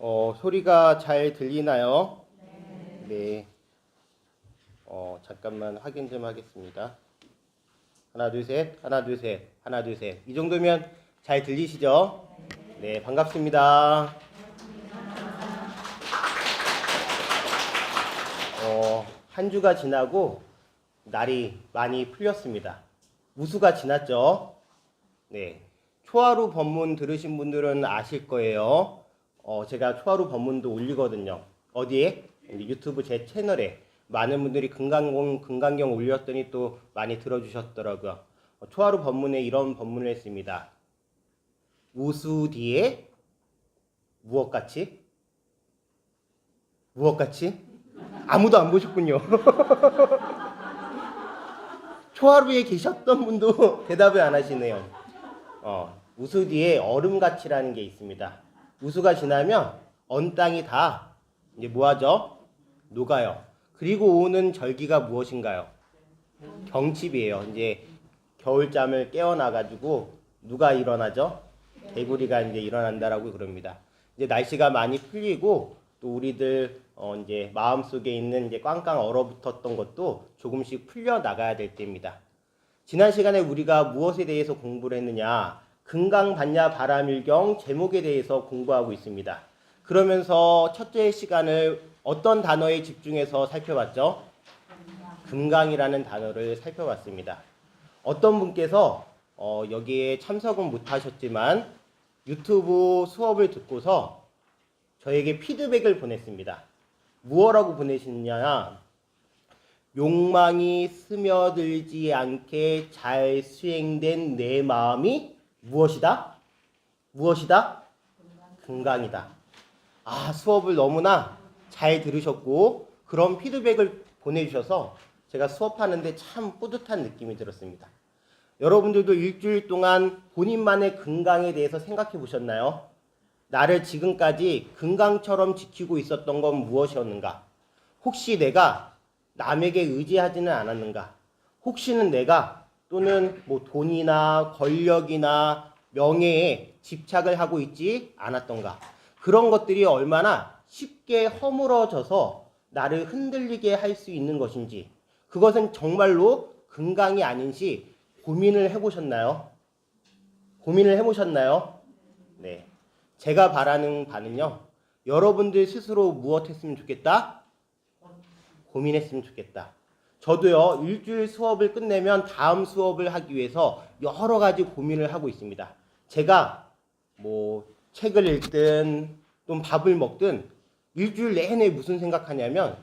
소리가 잘 들리나요? 네. 잠깐만 확인 좀 하겠습니다. 하나, 둘, 셋. 하나, 둘, 셋. 하나, 둘, 셋. 이 정도면 잘 들리시죠? 네, 반갑습니다. 한 주가 지나고 날이 많이 풀렸습니다. 우수가 지났죠? 네. 초하루 법문 들으신 분들은 아실 거예요. 제가 초하루 법문도 올리거든요. 어디에? 유튜브 제 채널에. 많은 분들이 금강경 올렸더니 또 많이 들어주셨더라고요. 초하루 법문에 이런 법문을 했습니다. 우수 뒤에 무엇같이? 무엇같이? 아무도 안 보셨군요. 초하루에 계셨던 분도 대답을 안 하시네요. 우수 뒤에 얼음같이라는 게 있습니다. 우수가 지나면 언 땅이 다 이제 뭐하죠? 녹아요. 그리고 오는 절기가 무엇인가요? 경칩이에요. 이제 겨울잠을 깨어나가지고 누가 일어나죠? 개구리가 이제 일어난다라고 그럽니다. 이제 날씨가 많이 풀리고 또 우리들 이제 마음속에 있는 이제 꽝꽝 얼어붙었던 것도 조금씩 풀려 나가야 될 때입니다. 지난 시간에 우리가 무엇에 대해서 공부를 했느냐? 금강반야 바라밀경 제목에 대해서 공부하고 있습니다. 그러면서 첫째 시간을 어떤 단어에 집중해서 살펴봤죠? 금강이라는 단어를 살펴봤습니다. 어떤 분께서 여기에 참석은 못하셨지만 유튜브 수업을 듣고서 저에게 피드백을 보냈습니다. 무엇라고 보내시느냐? 욕망이 스며들지 않게 잘 수행된 내 마음이 무엇이다? 무엇이다? 금강이다. 수업을 너무나 잘 들으셨고 그런 피드백을 보내주셔서 제가 수업하는데 참 뿌듯한 느낌이 들었습니다. 여러분들도 일주일 동안 본인만의 금강에 대해서 생각해 보셨나요? 나를 지금까지 금강처럼 지키고 있었던 건 무엇이었는가? 혹시 내가 남에게 의지하지는 않았는가? 혹시는 내가 또는 뭐 돈이나 권력이나 명예에 집착을 하고 있지 않았던가? 그런 것들이 얼마나 쉽게 허물어져서 나를 흔들리게 할 수 있는 것인지 그것은 정말로 금강이 아닌지 고민을 해보셨나요? 고민을 해보셨나요? 네. 제가 바라는 바는요. 여러분들 스스로 무엇 했으면 좋겠다? 고민했으면 좋겠다. 저도요. 일주일 수업을 끝내면 다음 수업을 하기 위해서 여러 가지 고민을 하고 있습니다. 제가 뭐 책을 읽든 또 밥을 먹든 일주일 내내 무슨 생각하냐면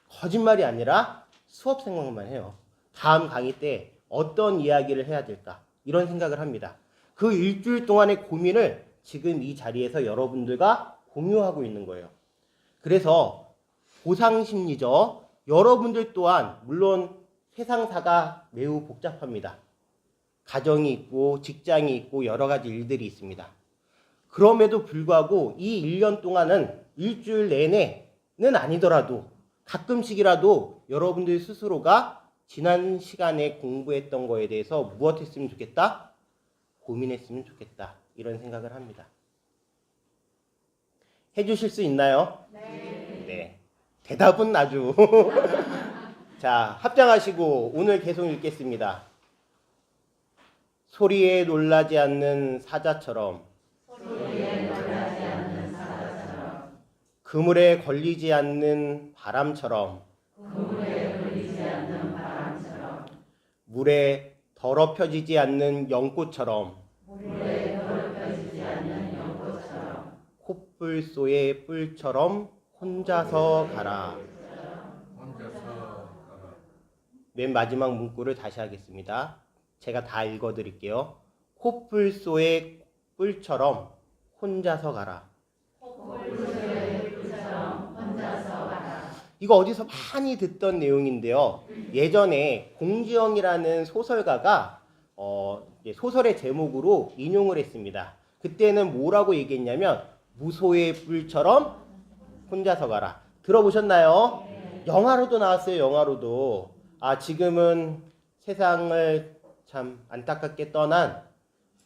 거짓말이 아니라 수업 생각만 해요. 다음 강의 때 어떤 이야기를 해야 될까? 이런 생각을 합니다. 그 일주일 동안의 고민을 지금 이 자리에서 여러분들과 공유하고 있는 거예요. 그래서 보상심리죠. 여러분들 또한 물론 세상사가 매우 복잡합니다. 가정이 있고 직장이 있고 여러 가지 일들이 있습니다. 그럼에도 불구하고 이 1년 동안은 일주일 내내는 아니더라도 가끔씩이라도 여러분들 스스로가 지난 시간에 공부했던 거에 대해서 무엇 했으면 좋겠다? 고민했으면 좋겠다. 이런 생각을 합니다. 해주실 수 있나요? 네. 대답은 아주. 자, 합장하시고 오늘 계속 읽겠습니다. 소리에 놀라지 않는 사자처럼 그물에 걸리지 않는 바람처럼 물에 더럽혀지지 않는 연꽃처럼 콧불소의 뿔처럼 혼자서 가라. 맨 마지막 문구를 다시 하겠습니다. 제가 다 읽어드릴게요. 콧불소의 뿔처럼 혼자서 가라. 이거 어디서 많이 듣던 내용인데요. 예전에 공지영이라는 소설가가 소설의 제목으로 인용을 했습니다. 그때는 뭐라고 얘기했냐면 무소의 뿔처럼 혼자서 가라. 들어보셨나요? 영화로도 나왔어요. 영화로도. 지금은 세상을 참 안타깝게 떠난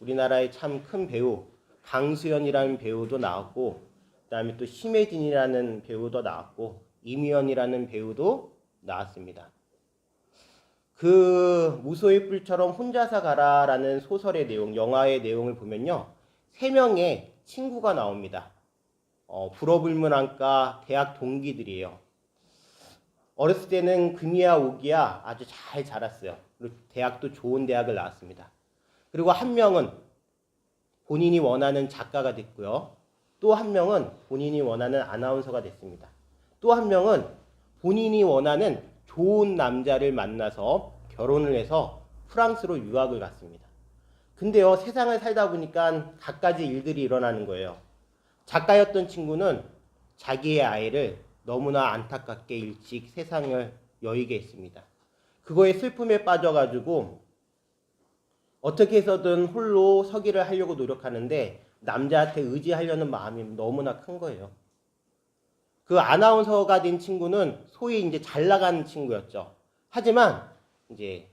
우리나라의 참 큰 배우 강수연이라는 배우도 나왔고 그다음에 또 심혜진이라는 배우도 나왔고 이미연이라는 배우도 나왔습니다. 그 무소의 뿔처럼 혼자서 가라라는 소설의 내용, 영화의 내용을 보면요. 3명의 친구가 나옵니다. 불어불문학과 대학 동기들이에요. 어렸을 때는 금이야 오기야 아주 잘 자랐어요. 그리고 대학도 좋은 대학을 나왔습니다. 그리고 한 명은 본인이 원하는 작가가 됐고요. 또 한 명은 본인이 원하는 아나운서가 됐습니다. 또 한 명은 본인이 원하는 좋은 남자를 만나서 결혼을 해서 프랑스로 유학을 갔습니다. 근데요, 세상을 살다 보니까 갖가지 일들이 일어나는 거예요. 작가였던 친구는 자기의 아이를 너무나 안타깝게 일찍 세상을 여의게 했습니다. 그거에 슬픔에 빠져가지고 어떻게 해서든 홀로 서기를 하려고 노력하는데 남자한테 의지하려는 마음이 너무나 큰 거예요. 그 아나운서가 된 친구는 소위 이제 잘 나가는 친구였죠. 하지만 이제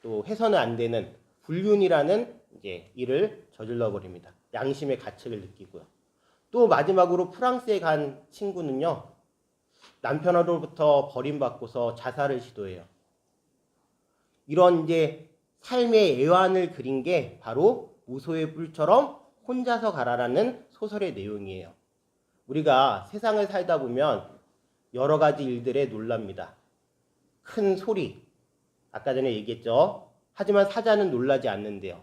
또 해서는 안 되는 불륜이라는 이제 일을 저질러 버립니다. 양심의 가책을 느끼고요. 또 마지막으로 프랑스에 간 친구는요. 남편으로부터 버림받고서 자살을 시도해요. 이런 이제 삶의 애환을 그린 게 바로 무소의 뿔처럼 혼자서 가라라는 소설의 내용이에요. 우리가 세상을 살다 보면 여러 가지 일들에 놀랍니다. 큰 소리, 아까 전에 얘기했죠. 하지만 사자는 놀라지 않는데요.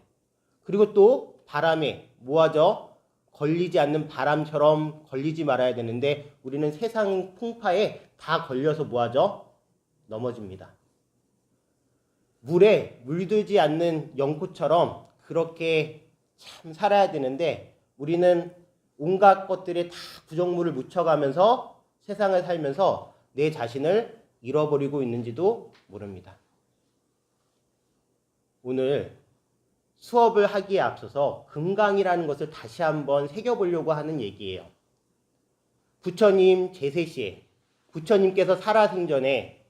그리고 또 바람에 뭐하죠? 걸리지 않는 바람처럼 걸리지 말아야 되는데 우리는 세상 풍파에 다 걸려서 뭐하죠? 넘어집니다. 물에 물들지 않는 영코처럼 그렇게 참 살아야 되는데 우리는 온갖 것들에 다 부정물을 묻혀가면서 세상을 살면서 내 자신을 잃어버리고 있는지도 모릅니다. 오늘 수업을 하기에 앞서서 금강이라는 것을 다시 한번 새겨보려고 하는 얘기예요. 부처님 제세시에 부처님께서 살아생전에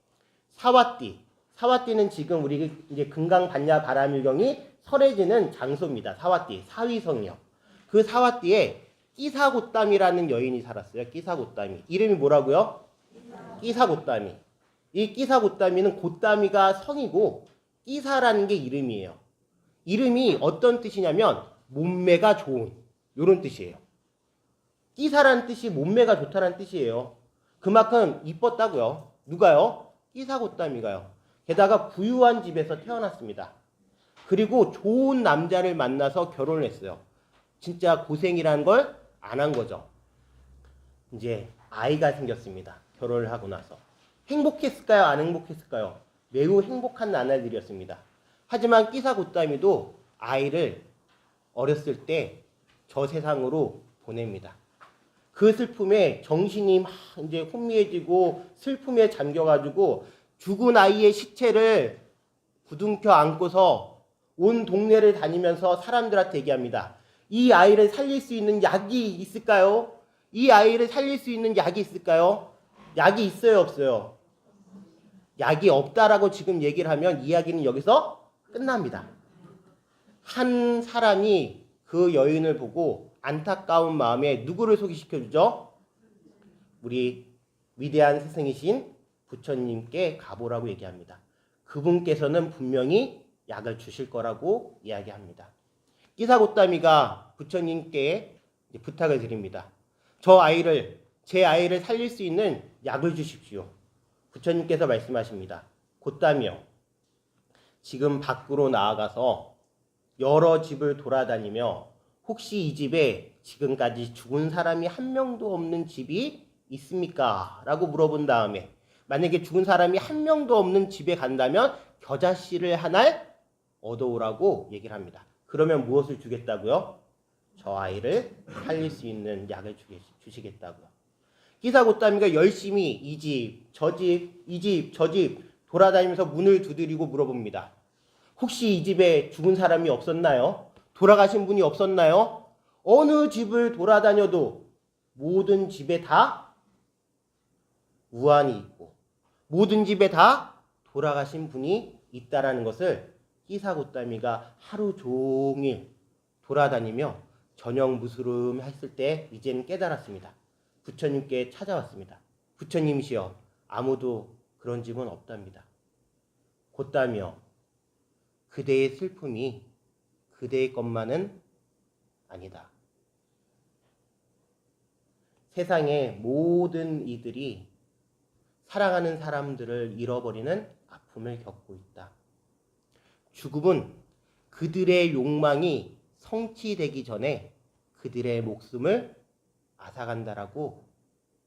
사와띠는 지금 우리 이제 금강 반야 바라밀경이 설해지는 장소입니다. 사와띠, 사위성이요. 그 사와띠에 끼사곶담이라는 여인이 살았어요. 끼사곶담이. 이름이 뭐라고요? 끼사곶담이. 이 끼사곶담이는 곶담이가 성이고 끼사라는 게 이름이에요. 이름이 어떤 뜻이냐면 몸매가 좋은 이런 뜻이에요. 끼사라는 뜻이 몸매가 좋다는 뜻이에요. 그만큼 이뻤다고요. 누가요? 끼사곶담이가요. 게다가 부유한 집에서 태어났습니다. 그리고 좋은 남자를 만나서 결혼을 했어요. 진짜 고생이라는 걸 안 한 거죠. 이제 아이가 생겼습니다. 결혼을 하고 나서. 행복했을까요? 안 행복했을까요? 매우 행복한 나날들이었습니다. 하지만 끼사곶담이도 아이를 어렸을 때 저 세상으로 보냅니다. 그 슬픔에 정신이 막 이제 혼미해지고 슬픔에 잠겨가지고 죽은 아이의 시체를 부둥켜 안고서 온 동네를 다니면서 사람들한테 얘기합니다. 이 아이를 살릴 수 있는 약이 있을까요? 이 아이를 살릴 수 있는 약이 있을까요? 약이 있어요, 없어요? 약이 없다라고 지금 얘기를 하면 이야기는 여기서 끝납니다. 한 사람이 그 여인을 보고 안타까운 마음에 누구를 소개시켜주죠? 우리 위대한 스승이신 부처님께 가보라고 얘기합니다. 그분께서는 분명히 약을 주실 거라고 이야기합니다. 끼사곶담이가 부처님께 부탁을 드립니다. 제 아이를 살릴 수 있는 약을 주십시오. 부처님께서 말씀하십니다. 곶담이요. 지금 밖으로 나아가서 여러 집을 돌아다니며 혹시 이 집에 지금까지 죽은 사람이 한 명도 없는 집이 있습니까? 라고 물어본 다음에 만약에 죽은 사람이 한 명도 없는 집에 간다면 겨자씨를 하나 얻어오라고 얘기를 합니다. 그러면 무엇을 주겠다고요? 저 아이를 살릴 수 있는 약을 주시겠다고요. 끼사곶담이가 열심히 이 집, 저 집, 이 집, 저 집 돌아다니면서 문을 두드리고 물어봅니다. 혹시 이 집에 죽은 사람이 없었나요? 돌아가신 분이 없었나요? 어느 집을 돌아다녀도 모든 집에 다 우환이 있고 모든 집에 다 돌아가신 분이 있다라는 것을 끼사곶담이가 하루 종일 돌아다니며 저녁 무스름 했을 때 이제는 깨달았습니다. 부처님께 찾아왔습니다. 부처님이시여, 아무도 그런 집은 없답니다. 곧다며 그대의 슬픔이 그대의 것만은 아니다. 세상의 모든 이들이 사랑하는 사람들을 잃어버리는 아픔을 겪고 있다. 죽음은 그들의 욕망이 성취되기 전에 그들의 목숨을 앗아간다라고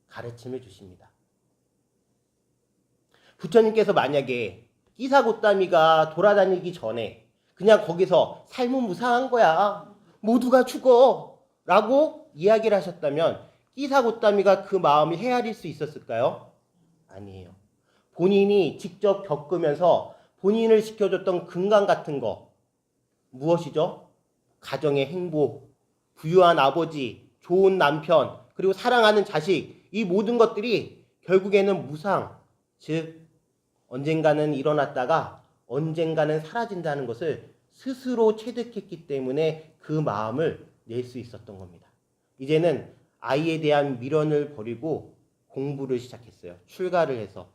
가르침을 주십니다. 부처님께서 만약에 끼사곶다미가 돌아다니기 전에 그냥 거기서 삶은 무상한 거야, 모두가 죽어 라고 이야기를 하셨다면 끼사곶다미가 그 마음을 헤아릴 수 있었을까요? 아니에요. 본인이 직접 겪으면서 본인을 지켜줬던 근강 같은 거 무엇이죠? 가정의 행복, 부유한 아버지, 좋은 남편, 그리고 사랑하는 자식, 이 모든 것들이 결국에는 무상, 즉 언젠가는 일어났다가 언젠가는 사라진다는 것을 스스로 체득했기 때문에 그 마음을 낼 수 있었던 겁니다. 이제는 아이에 대한 미련을 버리고 공부를 시작했어요. 출가를 해서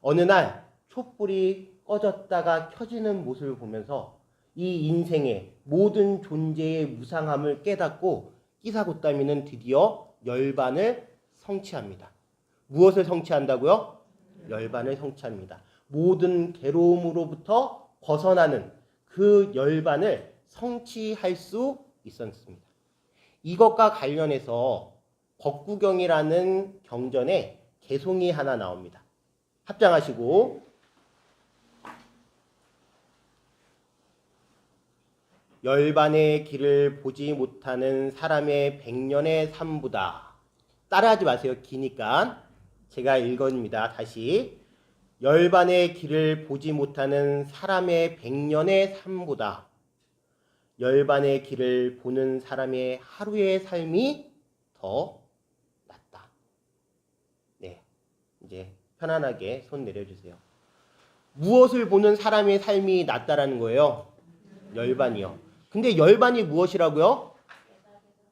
어느 날 촛불이 꺼졌다가 켜지는 모습을 보면서 이 인생의 모든 존재의 무상함을 깨닫고 끼사곶다미는 드디어 열반을 성취합니다. 무엇을 성취한다고요? 열반을 성취합니다. 모든 괴로움으로부터 벗어나는 그 열반을 성취할 수 있었습니다. 이것과 관련해서 법구경이라는 경전에 개송이 하나 나옵니다. 합장하시고 열반의 길을 보지 못하는 사람의 100년의 삶보다, 따라하지 마세요. 기니까 제가 읽어줍니다. 다시. 열반의 길을 보지 못하는 사람의 100년의 삶보다 열반의 길을 보는 사람의 하루의 삶이 더 낫다. 네, 이제 편안하게 손 내려주세요. 무엇을 보는 사람의 삶이 낫다라는 거예요? 열반이요. 근데 열반이 무엇이라고요?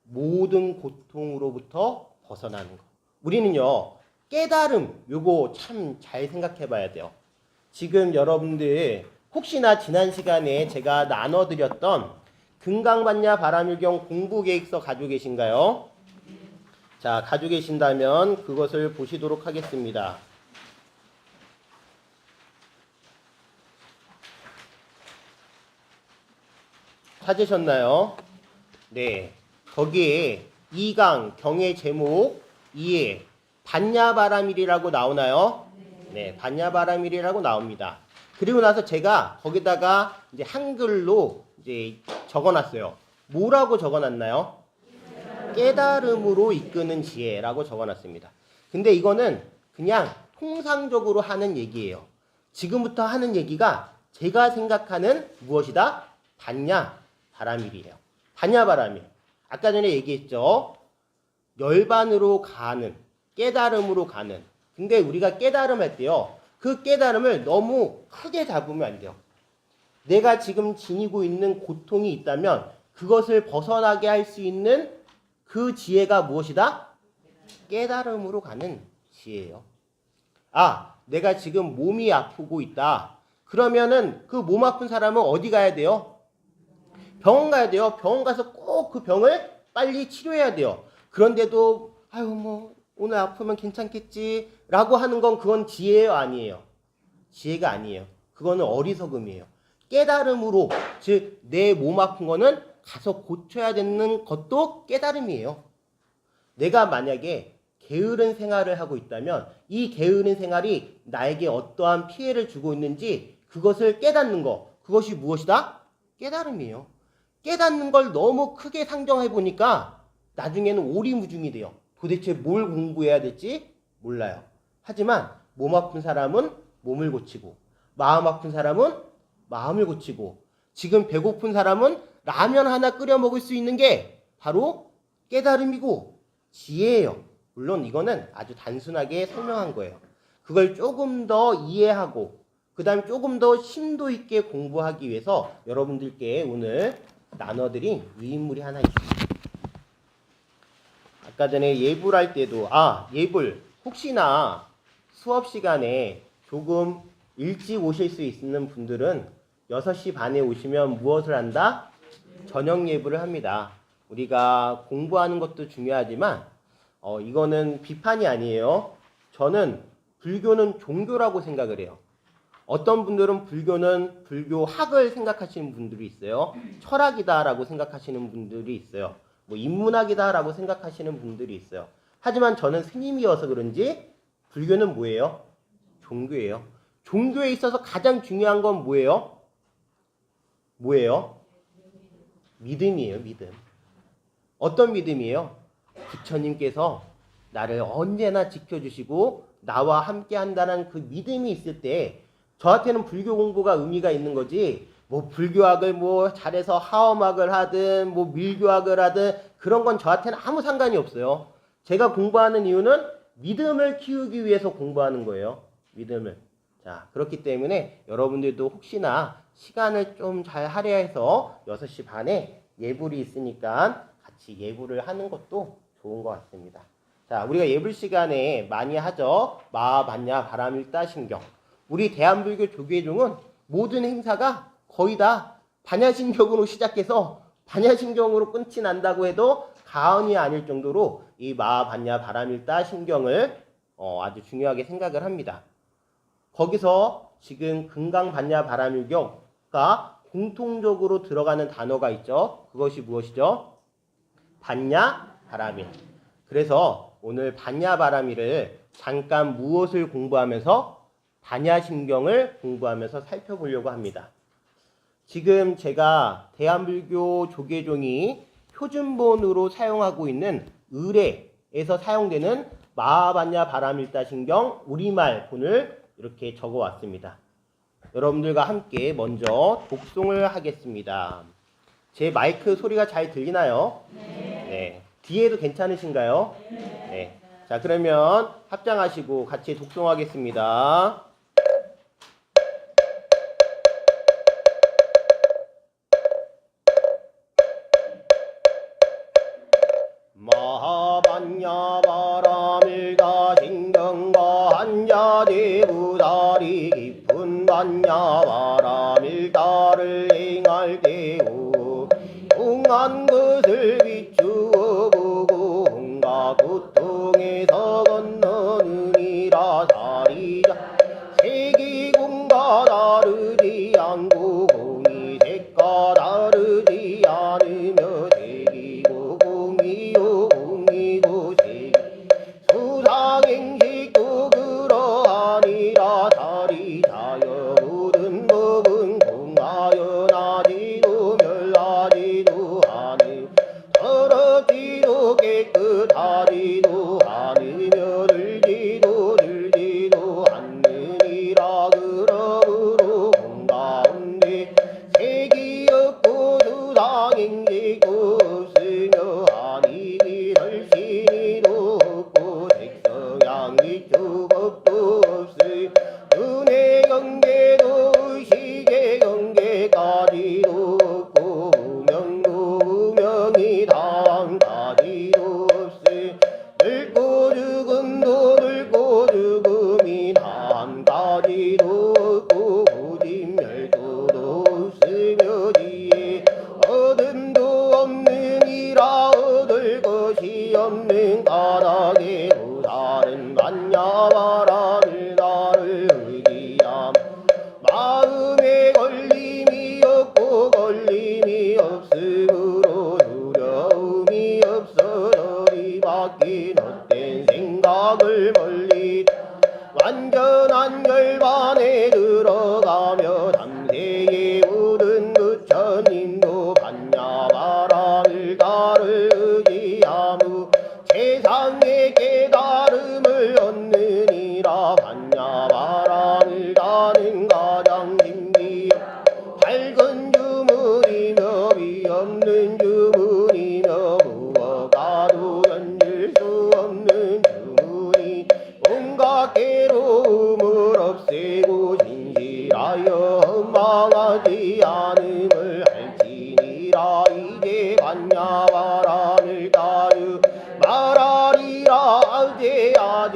모든 고통으로부터 벗어나는 거. 우리는요, 깨달음, 요거 참 잘 생각해 봐야 돼요. 지금 여러분들 혹시나 지난 시간에 제가 나눠드렸던 금강반야 바라밀경 공부계획서 가지고 계신가요? 자, 가지고 계신다면 그것을 보시도록 하겠습니다. 찾으셨나요? 네. 거기에 2강 경의 제목 2에 반야바라밀이라고 나오나요? 네, 반야바라밀이라고 나옵니다. 그리고 나서 제가 거기다가 이제 한글로 이제 적어놨어요. 뭐라고 적어놨나요? 깨달음으로 이끄는 지혜라고 적어놨습니다. 근데 이거는 그냥 통상적으로 하는 얘기예요. 지금부터 하는 얘기가 제가 생각하는 무엇이다? 반야 바라밀이에요. 반야 바라밀. 아까 전에 얘기했죠. 열반으로 가는, 깨달음으로 가는. 근데 우리가 깨달음할 때요, 그 깨달음을 너무 크게 잡으면 안 돼요. 내가 지금 지니고 있는 고통이 있다면 그것을 벗어나게 할 수 있는 그 지혜가 무엇이다? 깨달음으로 가는 지혜예요. 아, 내가 지금 몸이 아프고 있다. 그러면은 그 몸 아픈 사람은 어디 가야 돼요? 병원 가야 돼요. 병원 가서 꼭 그 병을 빨리 치료해야 돼요. 그런데도 아유 뭐 오늘 아프면 괜찮겠지 라고 하는 건 그건 지혜예요, 아니에요? 지혜가 아니에요. 그거는 어리석음이에요. 깨달음으로, 즉 내 몸 아픈 거는 가서 고쳐야 되는 것도 깨달음이에요. 내가 만약에 게으른 생활을 하고 있다면 이 게으른 생활이 나에게 어떠한 피해를 주고 있는지 그것을 깨닫는 거, 그것이 무엇이다? 깨달음이에요. 깨닫는 걸 너무 크게 상정해 보니까 나중에는 오리무중이 돼요. 도대체 뭘 공부해야 될지 몰라요. 하지만 몸 아픈 사람은 몸을 고치고, 마음 아픈 사람은 마음을 고치고, 지금 배고픈 사람은 라면 하나 끓여 먹을 수 있는 게 바로 깨달음이고 지혜예요. 물론 이거는 아주 단순하게 설명한 거예요. 그걸 조금 더 이해하고 그 다음에 조금 더 심도 있게 공부하기 위해서 여러분들께 오늘 나눠드린 위인물이 하나 있습니다. 아까 전에 예불 할 때도 예불 혹시나 수업 시간에 조금 일찍 오실 수 있는 분들은 6시 반에 오시면 무엇을 한다? 저녁 예불을 합니다. 우리가 공부하는 것도 중요하지만 이거는 비판이 아니에요. 저는 불교는 종교라고 생각을 해요. 어떤 분들은 불교는 불교학을 생각하시는 분들이 있어요. 철학이다라고 생각하시는 분들이 있어요. 뭐 인문학이다라고 생각하시는 분들이 있어요. 하지만 저는 스님이어서 그런지 불교는 뭐예요? 종교예요. 종교에 있어서 가장 중요한 건 뭐예요? 뭐예요? 믿음이에요. 믿음. 어떤 믿음이에요? 부처님께서 나를 언제나 지켜주시고 나와 함께 한다는 그 믿음이 있을 때 저한테는 불교 공부가 의미가 있는 거지, 뭐 불교학을 뭐 잘해서 하엄학을 하든 뭐 밀교학을 하든 그런 건 저한테는 아무 상관이 없어요. 제가 공부하는 이유는 믿음을 키우기 위해서 공부하는 거예요. 믿음을. 자, 그렇기 때문에 여러분들도 혹시나 시간을 좀 잘 할애해서 6시 반에 예불이 있으니까 같이 예불을 하는 것도 좋은 것 같습니다. 자, 우리가 예불 시간에 많이 하죠. 마, 반야, 바람일다, 신경. 우리 대한불교 조계종은 모든 행사가 거의 다 반야신경으로 시작해서 반야신경으로 끝이 난다고 해도 과언이 아닐 정도로 이 마, 반야, 바람일다, 신경을 아주 중요하게 생각을 합니다. 거기서 지금 금강, 반야, 바람일경가 공통적으로 들어가는 단어가 있죠. 그것이 무엇이죠? 반야, 바람일. 그래서 오늘 반야, 바람일을 잠깐 무엇을 공부하면서 반야신경을 공부하면서 살펴보려고 합니다. 지금 제가 대한불교 조계종이 표준본으로 사용하고 있는 의례에서 사용되는 마하반야 바람일다신경 우리말 본을 이렇게 적어왔습니다. 여러분들과 함께 먼저 독송을 하겠습니다. 제 마이크 소리가 잘 들리나요? 네. 뒤에도 괜찮으신가요? 네. 자, 그러면 합장하시고 같이 독송하겠습니다. 마하반야 바람일다 신경과 한야대부다리 깊은 반야 바람일다를 행할 때우 웅한 것을 비추어 보고 온갖 고통에서 건너느니라. 사리자 세기공과 다르지 않고 공이 색과 다르지 않으며 세기고 공이요 공이고 세기 수상행식도 그러하니라. 사리자여 모든 법은 공하여 나지도 멸하지도 않으 더럽지도 깨끗하지도 않으며 들지도 않느니라. 그러므로 공가운데 색이 없고 수상행식도 없으며 아니지 설신이도 없고 색성향이 주법도 없으 눈의 경계도 의식의 경계까지도 없고 우명도 우명이 다한가지도 없으 늙고 죽음도 늙고 죽음이 다한가지도 없고 고진멸도도 없으며 지혜 어둠도 없느니라. 얻을 것이 없는 까닭에 우다른 반야바람을 나를 의지함. 마음에 걸림이 없고 걸림이 없으므로 두려움이 없어 너리 바뀐 헛된 생각을 멀리 완전한 열반에 들어가며 담세에 우든 부처님도 반야바람을 다를 의지하무 세상의 깨달음을 얻느니라. 반야바람을 다는 가장 신비 밝은 주문이며 위없는 주문이며 무엇과도 견딜 수 없는 주문이 온갖 괴로움을 없애고 진실하여 허망하지 않음을 할지니라. 이제 반야바람을 따르 마라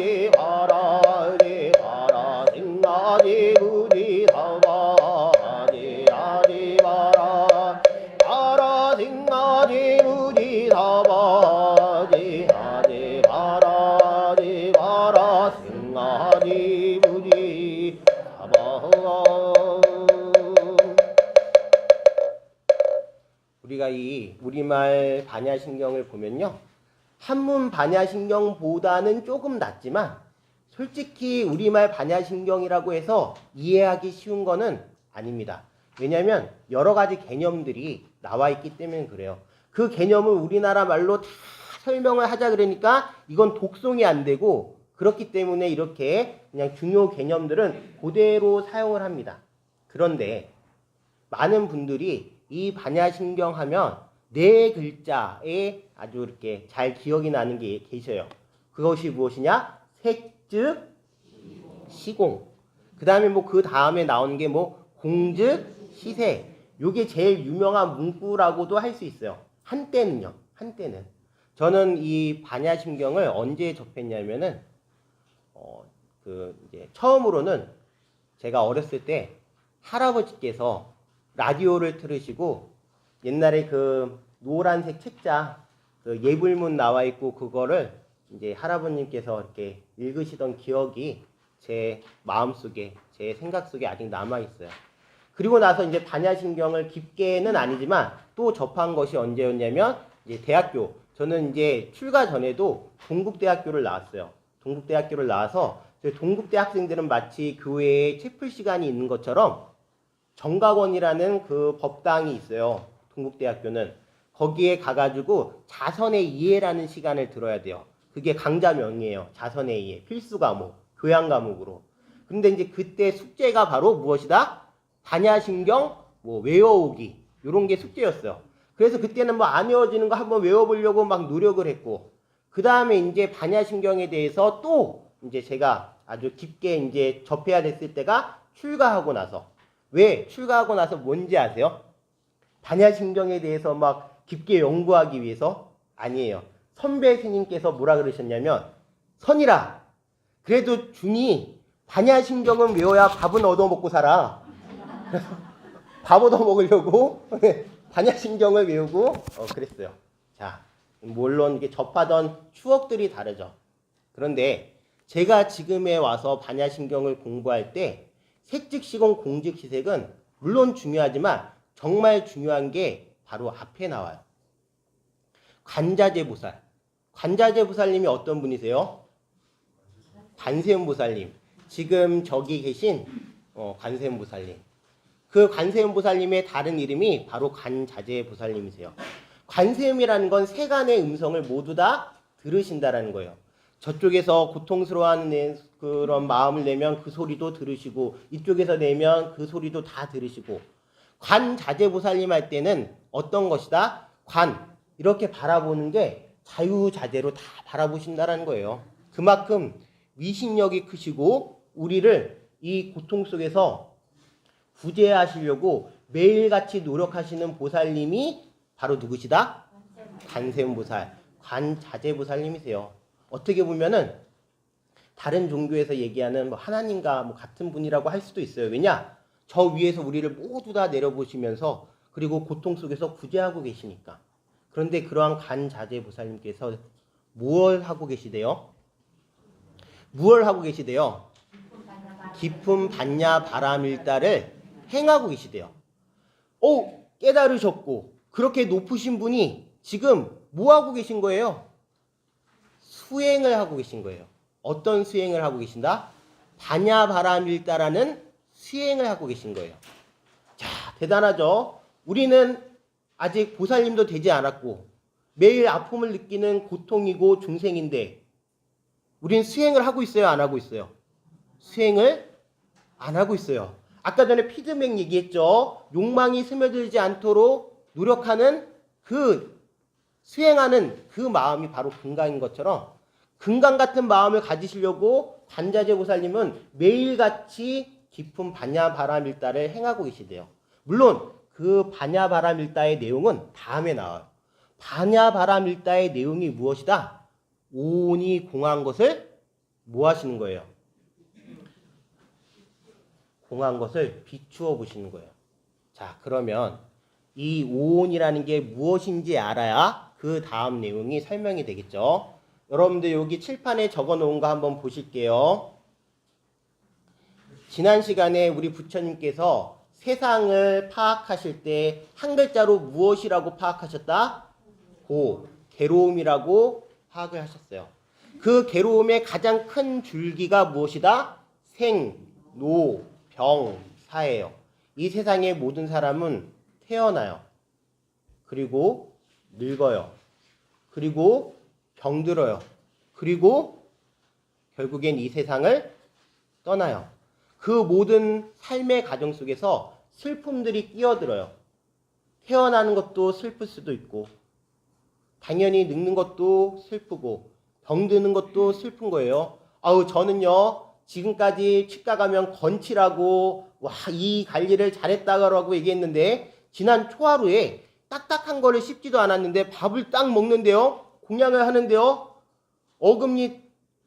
생하지 바라지 바라 생하지 부지 사바지 하지 바라 바라 생하지 부지 사바지 하지 바라지 바라 생하지 부지 사바. 우리가 이 우리말 반야신경을 보면요, 한문 반야신경보다는 조금 낫지만 솔직히 우리말 반야신경이라고 해서 이해하기 쉬운 거는 아닙니다. 왜냐하면 여러 가지 개념들이 나와 있기 때문에 그래요. 그 개념을 우리나라 말로 다 설명을 하자 그러니까 이건 독송이 안 되고, 그렇기 때문에 이렇게 그냥 중요 개념들은 그대로 사용을 합니다. 그런데 많은 분들이 이 반야신경 하면 네 글자에 아주 이렇게 잘 기억이 나는 게 계셔요. 그것이 무엇이냐? 색즉 시공. 그 다음에 뭐 그 다음에 나오는 게 뭐 공즉 시세. 요게 제일 유명한 문구라고도 할 수 있어요. 한때는요. 한때는. 저는 이 반야신경을 언제 접했냐면은 이제 처음으로는 제가 어렸을 때 할아버지께서 라디오를 틀으시고 옛날에 그 노란색 책자 그 예불문 나와 있고 그거를 이제 할아버님께서 이렇게 읽으시던 기억이 제 마음속에, 제 생각 속에 아직 남아 있어요. 그리고 나서 이제 반야신경을 깊게는 아니지만 또 접한 것이 언제였냐면 이제 대학교. 저는 이제 출가 전에도 동국대학교를 나왔어요. 동국대학교를 나와서 동국대 학생들은 마치 교회에 채플 시간이 있는 것처럼 정각원이라는 그 법당이 있어요. 동국대학교는. 거기에 가가지고 자선의 이해라는 시간을 들어야 돼요. 그게 강좌명이에요. 자선의 이해. 필수 과목. 교양 과목으로. 근데 이제 그때 숙제가 바로 무엇이다? 반야신경 뭐 외워오기. 요런 게 숙제였어요. 그래서 그때는 뭐 안 외워지는 거 한번 외워보려고 막 노력을 했고, 그 다음에 이제 반야신경에 대해서 또 이제 제가 아주 깊게 이제 접해야 됐을 때가 출가하고 나서. 왜? 출가하고 나서 뭔지 아세요? 반야신경에 대해서 막 깊게 연구하기 위해서? 아니에요. 선배 스님께서 뭐라 그러셨냐면, 선이라, 그래도 중이 반야신경은 외워야 밥은 얻어먹고 살아. 그래서 밥 얻어먹으려고 반야신경을 외우고 그랬어요. 자, 물론 이게 접하던 추억들이 다르죠. 그런데 제가 지금에 와서 반야신경을 공부할 때 색즉시공 공즉시색은 물론 중요하지만 정말 중요한 게 바로 앞에 나와요. 관자재보살. 관자재보살님이 어떤 분이세요? 관세음보살님. 지금 저기 계신 관세음보살님. 그 관세음보살님의 다른 이름이 바로 관자재보살님이세요. 관세음이라는 건 세간의 음성을 모두 다 들으신다라는 거예요. 저쪽에서 고통스러워하는 그런 마음을 내면 그 소리도 들으시고, 이쪽에서 내면 그 소리도 다 들으시고, 관자재보살님 할 때는 어떤 것이다? 관, 이렇게 바라보는 게 자유자재로 다 바라보신다라는 거예요. 그만큼 위신력이 크시고 우리를 이 고통 속에서 구제하시려고 매일같이 노력하시는 보살님이 바로 누구시다? 관세음보살, 관자재보살님이세요. 어떻게 보면은 다른 종교에서 얘기하는 뭐 하나님과 뭐 같은 분이라고 할 수도 있어요. 왜냐? 저 위에서 우리를 모두 다 내려보시면서 그리고 고통 속에서 구제하고 계시니까. 그런데 그러한 관자재보살님께서 무엇을 하고 계시대요? 무엇을 하고 계시대요? 깊은 반야 바람일다를 행하고 계시대요. 깨달으셨고 그렇게 높으신 분이 지금 뭐 하고 계신 거예요? 수행을 하고 계신 거예요. 어떤 수행을 하고 계신다? 반야 바람일다라는 수행을 하고 계신 거예요. 자, 대단하죠? 우리는 아직 보살님도 되지 않았고 매일 아픔을 느끼는 고통이고 중생인데 우린 수행을 하고 있어요? 안 하고 있어요? 수행을 안 하고 있어요. 아까 전에 피드백 얘기했죠? 욕망이 스며들지 않도록 노력하는 그 수행하는 그 마음이 바로 금강인 것처럼 금강 같은 마음을 가지시려고 관자재보살님은 매일같이 깊은 반야바람일다를 행하고 계시대요. 물론 그 반야바람일다의 내용은 다음에 나와요. 반야바람일다의 내용이 무엇이다? 오온이 공한 것을 뭐 하시는 거예요? 공한 것을 비추어 보시는 거예요. 자, 그러면 이 오온이라는 게 무엇인지 알아야 그 다음 내용이 설명이 되겠죠. 여러분들 여기 칠판에 적어 놓은 거 한번 보실게요. 지난 시간에 우리 부처님께서 세상을 파악하실 때 한 글자로 무엇이라고 파악하셨다? 고, 괴로움이라고 파악을 하셨어요. 그 괴로움의 가장 큰 줄기가 무엇이다? 생, 노, 병, 사예요. 이 세상의 모든 사람은 태어나요. 그리고 늙어요. 그리고 병들어요. 그리고 결국엔 이 세상을 떠나요. 그 모든 삶의 과정 속에서 슬픔들이 끼어들어요. 태어나는 것도 슬플 수도 있고, 당연히 늙는 것도 슬프고, 병드는 것도 슬픈 거예요. 아우, 저는요, 지금까지 치과 가면 건치라고, 와, 이 관리를 잘했다고 얘기했는데, 지난 초하루에 딱딱한 거를 씹지도 않았는데, 밥을 딱 먹는데요, 공양을 하는데요, 어금니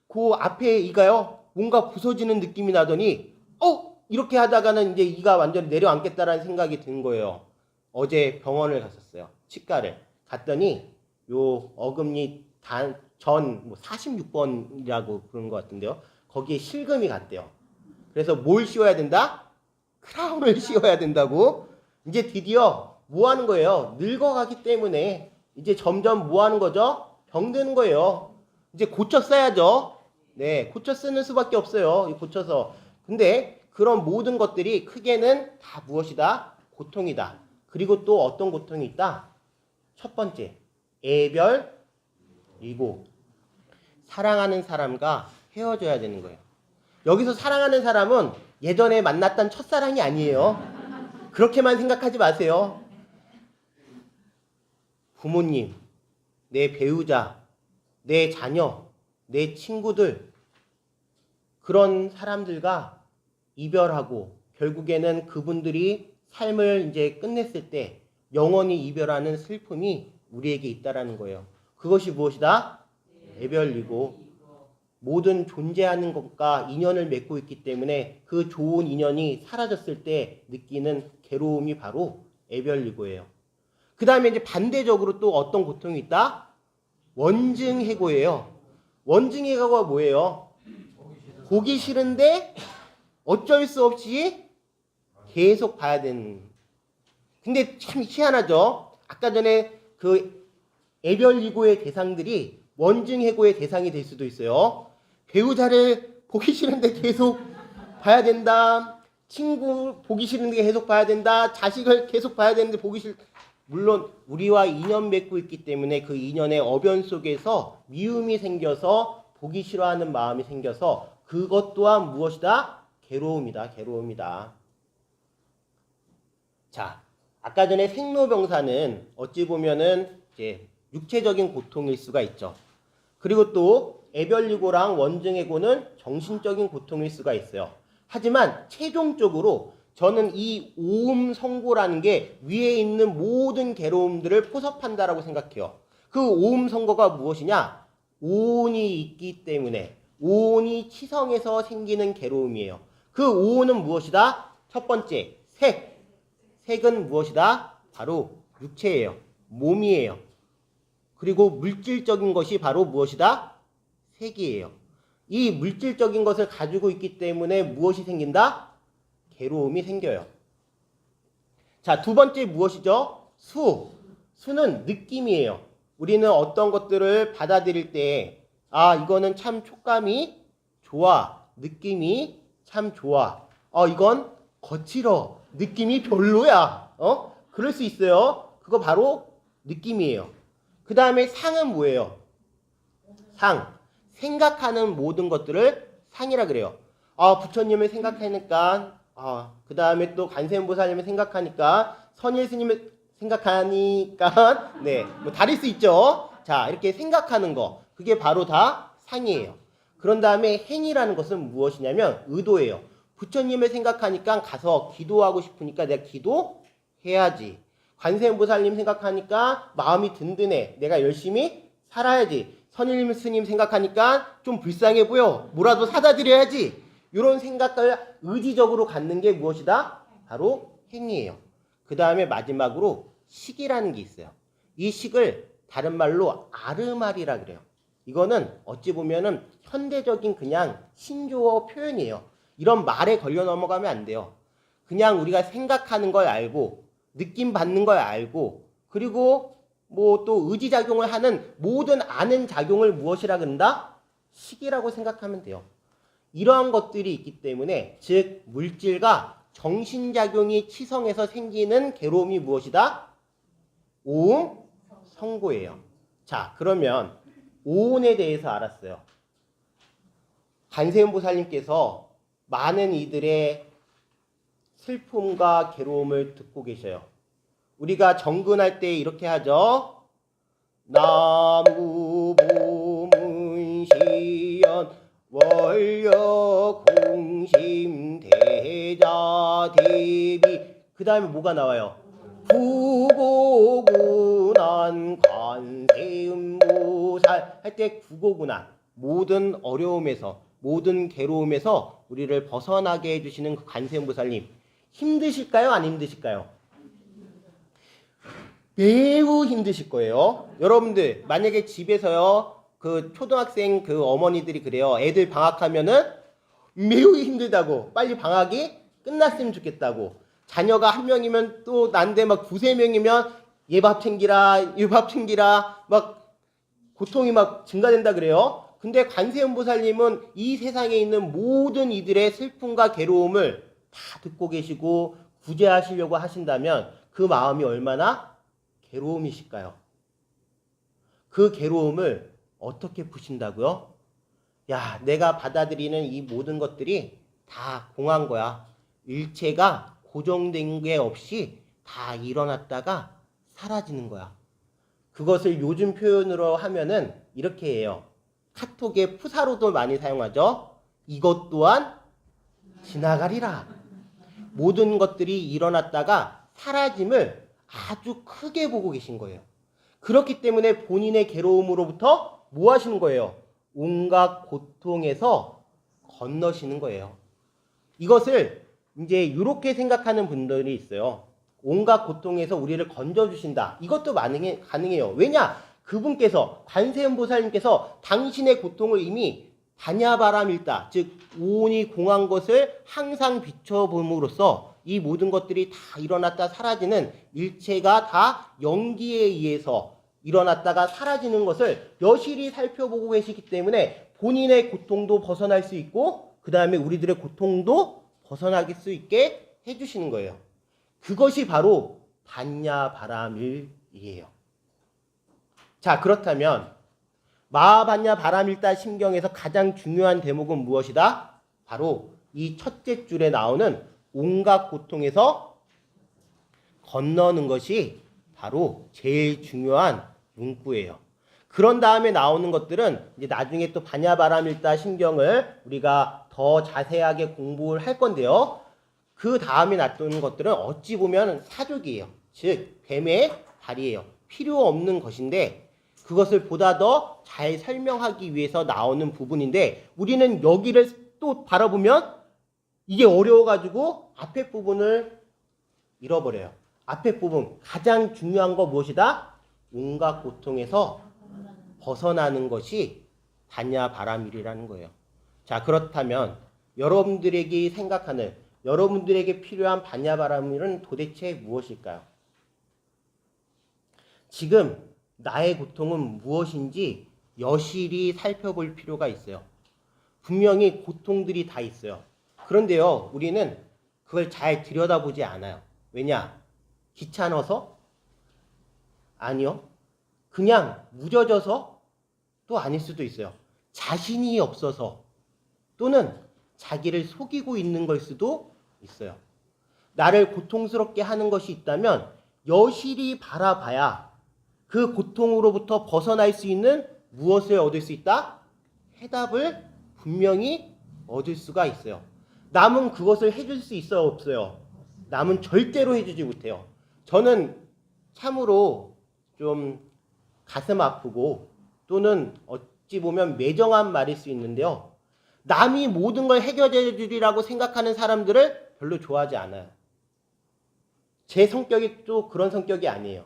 그 앞에 이가요, 뭔가 부서지는 느낌이 나더니, 이렇게 하다가는 이제 이가 완전히 내려앉겠다라는 생각이 든 거예요. 어제 병원을 갔었어요. 치과를. 갔더니 요 어금니 전 46번이라고 그런 것 같은데요. 거기에 실금이 갔대요. 그래서 뭘 씌워야 된다? 크라운을 씌워야 된다고. 이제 드디어 뭐 하는 거예요? 늙어가기 때문에 이제 점점 뭐 하는 거죠? 병드는 거예요. 이제 고쳐 써야죠. 네, 고쳐 쓰는 수밖에 없어요. 고쳐서. 근데 그런 모든 것들이 크게는 다 무엇이다? 고통이다. 그리고 또 어떤 고통이 있다? 첫 번째, 애별이고 사랑하는 사람과 헤어져야 되는 거예요. 여기서 사랑하는 사람은 예전에 만났던 첫사랑이 아니에요. 그렇게만 생각하지 마세요. 부모님, 내 배우자, 내 자녀, 내 친구들, 그런 사람들과 이별하고 결국에는 그분들이 삶을 이제 끝냈을 때 영원히 이별하는 슬픔이 우리에게 있다라는 거예요. 그것이 무엇이다? 애별이고 모든 존재하는 것과 인연을 맺고 있기 때문에 그 좋은 인연이 사라졌을 때 느끼는 괴로움이 바로 애별이고예요. 그 다음에 이제 반대적으로 또 어떤 고통이 있다? 원증해고예요. 원증해고가 뭐예요? 보기 싫은데 어쩔 수 없이 계속 봐야 되는. 근데 참 희한하죠. 아까 전에 그 애별이고의 대상들이 원증해고의 대상이 될 수도 있어요. 배우자를 보기 싫은데 계속 봐야 된다. 친구 보기 싫은데 계속 봐야 된다. 자식을 계속 봐야 되는데 보기 싫. 물론 우리와 인연 맺고 있기 때문에 그 인연의 어변 속에서 미움이 생겨서 보기 싫어하는 마음이 생겨서 그것 또한 무엇이다? 괴로움이다. 괴로움이다. 자, 아까 전에 생로병사는 어찌 보면은 이제 육체적인 고통일 수가 있죠. 그리고 또 애별이고랑 원증애고는 정신적인 고통일 수가 있어요. 하지만 최종적으로 저는 이 오음 선고라는 게 위에 있는 모든 괴로움들을 포섭한다라고 생각해요. 그 오음 선고가 무엇이냐? 오온이 있기 때문에 오온이 치성에서 생기는 괴로움이에요. 그 오온은 무엇이다? 첫 번째, 색. 색은 무엇이다? 바로 육체예요. 몸이에요. 그리고 물질적인 것이 바로 무엇이다? 색이에요. 이 물질적인 것을 가지고 있기 때문에 무엇이 생긴다? 괴로움이 생겨요. 자, 두 번째 무엇이죠? 수. 수는 느낌이에요. 우리는 어떤 것들을 받아들일 때 이거는 참 촉감이 좋아. 느낌이 참 좋아. 이건 거칠어. 느낌이 별로야. 그럴 수 있어요. 그거 바로 느낌이에요. 그 다음에 상은 뭐예요? 상. 생각하는 모든 것들을 상이라 그래요. 부처님을 생각하니까, 그 다음에 또 관세음보살님을 생각하니까, 선일스님을 생각하니까, 네, 뭐 다를 수 있죠. 자, 이렇게 생각하는 거. 그게 바로 다 상이에요. 그런 다음에 행이라는 것은 무엇이냐면 의도예요. 부처님을 생각하니까 가서 기도하고 싶으니까 내가 기도해야지. 관세음보살님 생각하니까 마음이 든든해. 내가 열심히 살아야지. 선임 스님 생각하니까 좀 불쌍해 보여. 뭐라도 사다 드려야지. 이런 생각을 의지적으로 갖는 게 무엇이다? 바로 행위예요. 그 다음에 마지막으로 식이라는 게 있어요. 이 식을 다른 말로 아르말이라 그래요. 이거는 어찌 보면은 현대적인 그냥 신조어 표현이에요. 이런 말에 걸려 넘어가면 안 돼요. 그냥 우리가 생각하는 걸 알고 느낌 받는 걸 알고 그리고 뭐 또 의지작용을 하는 모든 아는 작용을 무엇이라 그런다? 식이라고 생각하면 돼요. 이러한 것들이 있기 때문에 즉 물질과 정신작용이 치성해서 생기는 괴로움이 무엇이다? 오음 성고예요. 자, 그러면 오온에 대해서 알았어요. 관세음보살님께서 많은 이들의 슬픔과 괴로움을 듣고 계셔요. 우리가 정근할 때 이렇게 하죠. 나무보문시연 원력공심대자대비 그 다음에 뭐가 나와요? 구고군한 관세음보살 할 때 구고군한 모든 어려움에서 모든 괴로움에서 우리를 벗어나게 해주시는 그 관세음보살님 힘드실까요? 안 힘드실까요? 매우 힘드실 거예요. 여러분들 만약에 집에서요 그 초등학생 그 어머니들이 그래요. 애들 방학하면은 매우 힘들다고 빨리 방학이 끝났으면 좋겠다고 자녀가 한 명이면 또 난데 막 두세 명이면 얘 밥 챙기라 얘 밥 챙기라 막 고통이 막 증가된다 그래요. 근데 관세음보살님은 이 세상에 있는 모든 이들의 슬픔과 괴로움을 다 듣고 계시고 구제하시려고 하신다면 그 마음이 얼마나 괴로움이실까요? 그 괴로움을 어떻게 푸신다고요? 야, 내가 받아들이는 이 모든 것들이 다 공한 거야. 일체가 고정된 게 없이 다 일어났다가 사라지는 거야. 그것을 요즘 표현으로 하면은 이렇게 해요. 카톡에 푸사로도 많이 사용하죠. 이것 또한 지나가리라. 모든 것들이 일어났다가 사라짐을 아주 크게 보고 계신 거예요. 그렇기 때문에 본인의 괴로움으로부터 뭐 하시는 거예요? 온갖 고통에서 건너시는 거예요. 이것을 이제 이렇게 생각하는 분들이 있어요. 온갖 고통에서 우리를 건져주신다. 이것도 가능해요. 왜냐? 그분께서 관세음보살님께서 당신의 고통을 이미 반야바람일다. 즉 오온이 공한 것을 항상 비춰봄으로써 이 모든 것들이 다 일어났다 사라지는 일체가 다 연기에 의해서 일어났다가 사라지는 것을 여실히 살펴보고 계시기 때문에 본인의 고통도 벗어날 수 있고 그 다음에 우리들의 고통도 벗어나게 수 있게 해주시는 거예요. 그것이 바로 반야바람일이에요. 자, 그렇다면 마하반야 바람일다 심경에서 가장 중요한 대목은 무엇이다? 바로 이 첫째 줄에 나오는 온갖 고통에서 건너는 것이 바로 제일 중요한 문구예요. 그런 다음에 나오는 것들은 이제 나중에 또 반야바람일다 심경을 우리가 더 자세하게 공부를 할 건데요. 그 다음에 나오는 것들은 어찌 보면 사족이에요. 즉 뱀의 다리예요. 필요 없는 것인데 그것을 보다 더 잘 설명하기 위해서 나오는 부분인데 우리는 여기를 또 바라보면 이게 어려워가지고 앞에 부분을 잃어버려요. 앞에 부분 가장 중요한 거 무엇이다? 온갖 고통에서 벗어나는 것이 반야바람일이라는 거예요. 자, 그렇다면 여러분들에게 생각하는 여러분들에게 필요한 반야바람일은 도대체 무엇일까요? 지금 나의 고통은 무엇인지 여실히 살펴볼 필요가 있어요. 분명히 고통들이 다 있어요. 그런데요, 우리는 그걸 잘 들여다보지 않아요. 왜냐? 귀찮아서? 아니요. 그냥 무뎌져서? 또 아닐 수도 있어요. 자신이 없어서 또는 자기를 속이고 있는 걸 수도 있어요. 나를 고통스럽게 하는 것이 있다면 여실히 바라봐야 그 고통으로부터 벗어날 수 있는 무엇을 얻을 수 있다? 해답을 분명히 얻을 수가 있어요. 남은 그것을 해줄 수 있어요? 없어요? 남은 절대로 해주지 못해요. 저는 참으로 좀 가슴 아프고 또는 어찌 보면 매정한 말일 수 있는데요. 남이 모든 걸 해결해 주리라고 생각하는 사람들을 별로 좋아하지 않아요. 제 성격이 또 그런 성격이 아니에요.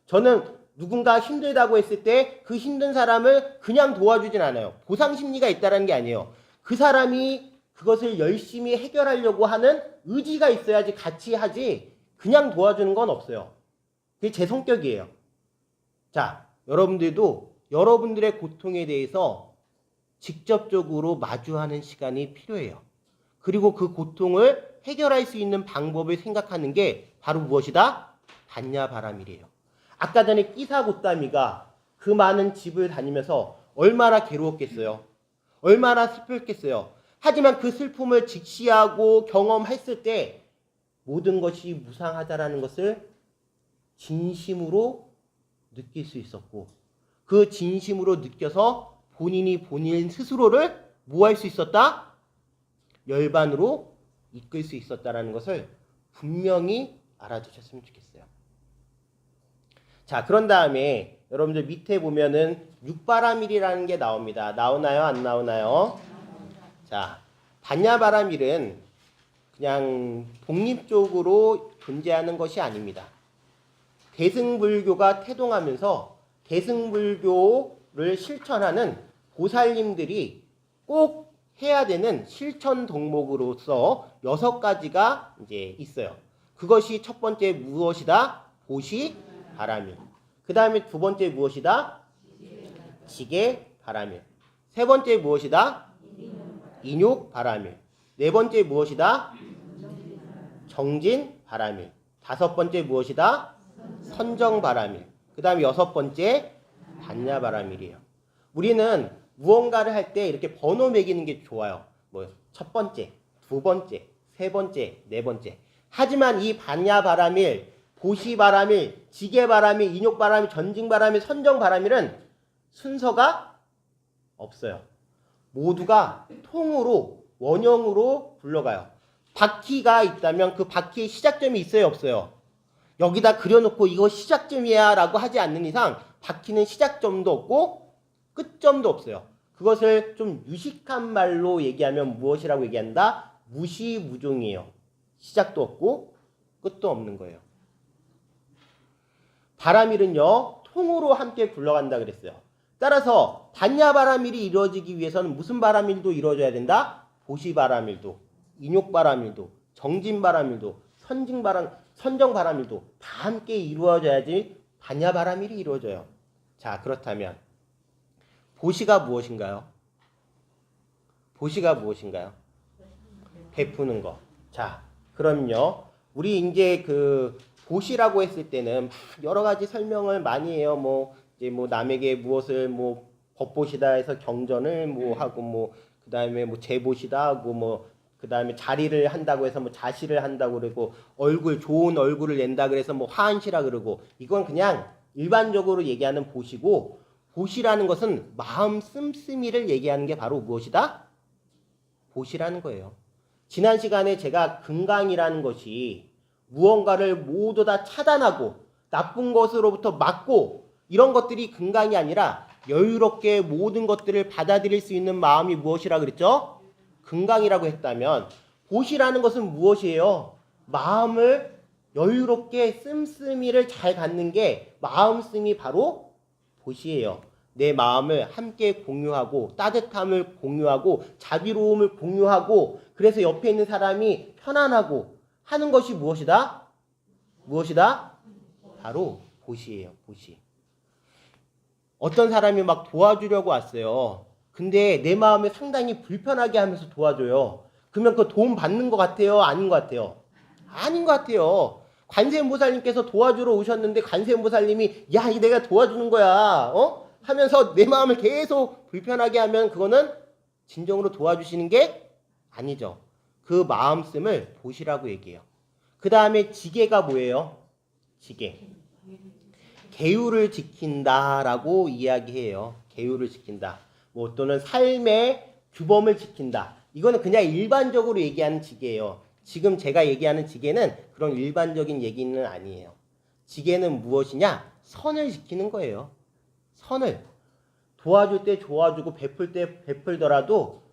저는 누군가 힘들다고 했을 때 그 힘든 사람을 그냥 도와주진 않아요. 보상 심리가 있다는 게 아니에요. 그 사람이 그것을 열심히 해결하려고 하는 의지가 있어야지 같이 하지 그냥 도와주는 건 없어요. 그게 제 성격이에요. 자, 여러분들도 여러분들의 고통에 대해서 직접적으로 마주하는 시간이 필요해요. 그리고 그 고통을 해결할 수 있는 방법을 생각하는 게 바로 무엇이다? 반야바람이래요. 아까 전에 끼사고따미가 그 많은 집을 다니면서 얼마나 괴로웠겠어요. 얼마나 슬펐겠어요. 하지만 그 슬픔을 직시하고 경험했을 때 모든 것이 무상하다라는 것을 진심으로 느낄 수 있었고 그 진심으로 느껴서 본인이 본인 스스로를 뭐 할 수 있었다? 열반으로 이끌 수 있었다라는 것을 분명히 알아두셨으면 좋겠어요. 자, 그런 다음에 여러분들 밑에 보면은 육바라밀이라는 게 나옵니다. 나오나요? 안 나오나요? 자, 반야바라밀은 그냥 독립적으로 존재하는 것이 아닙니다. 대승불교가 태동하면서 대승불교를 실천하는 보살님들이 꼭 해야 되는 실천 덕목으로서 6가지가 이제 있어요. 그것이 첫 번째 무엇이다? 보시바라밀. 그 다음에 두 번째 무엇이다? 지게바라밀. 세 번째 무엇이다? 인욕바라밀. 네 번째 무엇이다? 정진바라밀. 다섯 번째 무엇이다? 선정바라밀. 그 다음에 여섯 번째 반야바라밀이에요. 우리는 무언가를 할 때 이렇게 번호 매기는 게 좋아요. 뭐 첫 번째, 두 번째, 세 번째, 네 번째. 하지만 이 반야바라밀, 보시바라밀, 지게바라밀, 인욕바라밀, 전징바라밀, 선정바라밀은 순서가 없어요. 모두가 통으로 원형으로 불러가요. 바퀴가 있다면 그 바퀴의 시작점이 있어요, 없어요? 여기다 그려놓고 이거 시작점이야 라고 하지 않는 이상 바퀴는 시작점도 없고 끝점도 없어요. 그것을 좀 유식한 말로 얘기하면 무엇이라고 얘기한다? 무시무종이에요. 시작도 없고 끝도 없는 거예요. 바라밀은요, 통으로 함께 굴러간다 그랬어요. 따라서 반야바라밀이 이루어지기 위해서는 무슨 바라밀도 이루어져야 된다? 보시바라밀도, 인욕바라밀도, 정진바라밀도, 선정바라밀도 다 함께 이루어져야지 반야바라밀이 이루어져요. 자, 그렇다면 보시가 무엇인가요? 보시가 무엇인가요? 베푸는 거. 자, 그럼요. 우리 이제 그 보시라고 했을 때는 여러 가지 설명을 많이 해요. 이제 남에게 무엇을 법보시다 해서 경전을 하고 그다음에 제보시다 하고 그다음에 자리를 한다고 해서 자시를 한다고 그러고 좋은 얼굴을 낸다 그래서 화한시라 그러고 이건 그냥 일반적으로 얘기하는 보시고 보시라는 것은 마음 씀씀이를 얘기하는 게 바로 무엇이다? 보시라는 거예요. 지난 시간에 제가 금강이라는 것이 무언가를 모두 다 차단하고 나쁜 것으로부터 막고 이런 것들이 금강이 아니라 여유롭게 모든 것들을 받아들일 수 있는 마음이 무엇이라 그랬죠? 금강이라고 했다면 보시라는 것은 무엇이에요? 마음을 여유롭게 씀씀이를 잘 갖는 게 마음씀이 바로 보시예요. 내 마음을 함께 공유하고 따뜻함을 공유하고 자비로움을 공유하고 그래서 옆에 있는 사람이 편안하고 하는 것이 무엇이다? 무엇이다? 바로 보시예요. 보시. 어떤 사람이 막 도와주려고 왔어요. 근데 내 마음에 상당히 불편하게 하면서 도와줘요. 그러면 그 도움 받는 것 같아요? 아닌 것 같아요? 아닌 것 같아요. 관세음보살님께서 도와주러 오셨는데 관세음보살님이 야, 이 내가 도와주는 거야. 하면서 내 마음을 계속 불편하게 하면 그거는 진정으로 도와주시는 게 아니죠. 그 마음씀을 보시라고 얘기해요. 그 다음에 지게가 뭐예요? 지게. 계율을 지킨다라고 이야기해요. 계율을 지킨다. 또는 삶의 규범을 지킨다. 이거는 그냥 일반적으로 얘기하는 지게예요. 지금 제가 얘기하는 지게는 그런 일반적인 얘기는 아니에요. 지게는 무엇이냐? 선을 지키는 거예요. 선을. 도와줄 때 도와주고 베풀 때 베풀더라도